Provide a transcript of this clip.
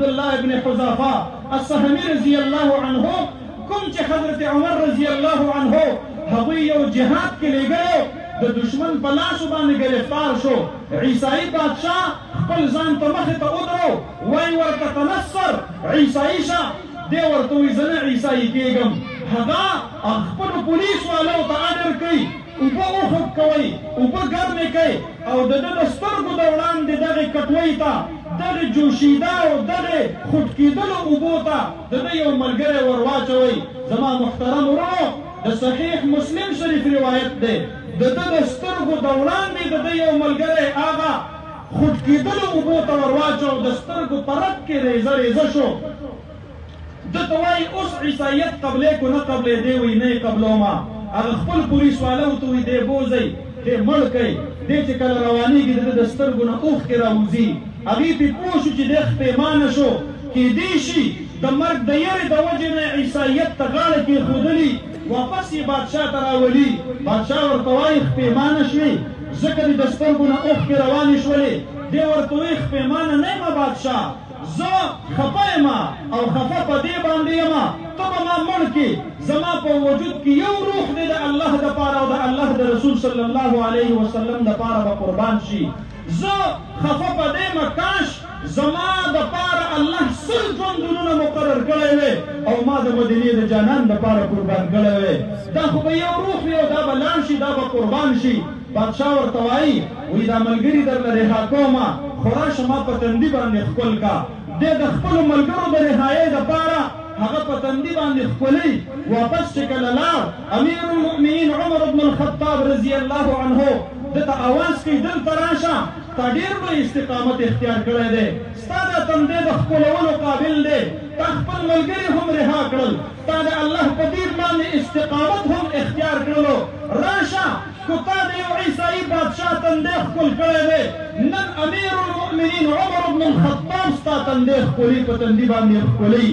عبدالله ابن حذافه السهمي رضی الله عنه کوم چې حضرت عمر رضی الله عنه هغوی یو جهاد کې لېږلی د دشمن په لاسو باندې گرفتار شو. عیسائی بادشاه خپل ځان ته مخې ته ودرو، وایي ورته تنصر عیسائی شه. دی ورته وایي زه نه عیسائی کېږم. هغه خپلو پولیس والو ته امر کوي اوبه وخوب کوئ، اوبه ګرمې کوئ او د ده د سترګو د وړاندې دغې کټوۍ ته دغې جوشیده او دغې خوټ کېدلو اوبو ته د ده یو ملګری ور واچوئ. زما محترم ورونو، د صحیح مسلم شریف روایت دی، د ده د سترګو د وړاندې د ده یو ملګری هغه خوټ کېدلو اوبو ته ور واچو، د سترګو په رپ کې ریزه ریزه شو. ده ته وایي اوس عیسایت قبلې کو نه قبلې؟ دی وایي نه یې قبلومه. هغه خپل پولیس والو ته وایي دی بوځئ، دی مړ کوئ. دی چې کله روانېږي د ده د سترګو نه اوښکې راوځي. هغې پرې پوه شو چې دی پښیمانه شو، کیدای شي د مرګ د یېرې د وجې نه عیسایت ته غاړه کېښودلي، واپس یې بادشاه ته راولي. بادشاه ورته وایي پښیمانه شوې، ځکه دې د سترګو نه اوښکې روانې شولې. دی ورته وایي پښیمانه نه یم بادشاه، زه خفه یم او خفه په دې باندې یم ته به ما مړ کړې. زما په وجود کې یو روح دی د الله دپاره او د الله د رسول صلی الله علیه وسلم دپاره به قربان شي. زه خفه په دې یم کاش زما دپاره الله 100 ژوندونونه مقرر کړی وی او ما د مدینې د جانان دپاره قربان کړی وی. دا خو به یو روح وي او دا به لاړ شي، دا به قربان شي. بادشاه ورته وایي وایي دا ملګري درله رها کومه، خو راشه ما په تندي باندې ښکل کا. دی د خپلو ملګرو د رهایۍ دپاره هغه په تندي باندې ښکلوي. واپس چې کله لاړ، امیر المؤمنین عمر بن الخطاب رضی الله عنه ده ته اواز کوي دلته راشه، تا ډېر لوی استقامت اختیار کړی دی، ستا دا تندی د ښکلولو قابل دی، تا خپل ملګري هم رها کړل، تا د الله په دین باندې استقامت هم اختیار کړلو. راشه کو تا د یو عیسایي بادشاه تندی ښکل کړی دی، نن امیر المؤمنین عمر بن الخطاب ستا تندی ښکلي، په تندي باندې ښکلي.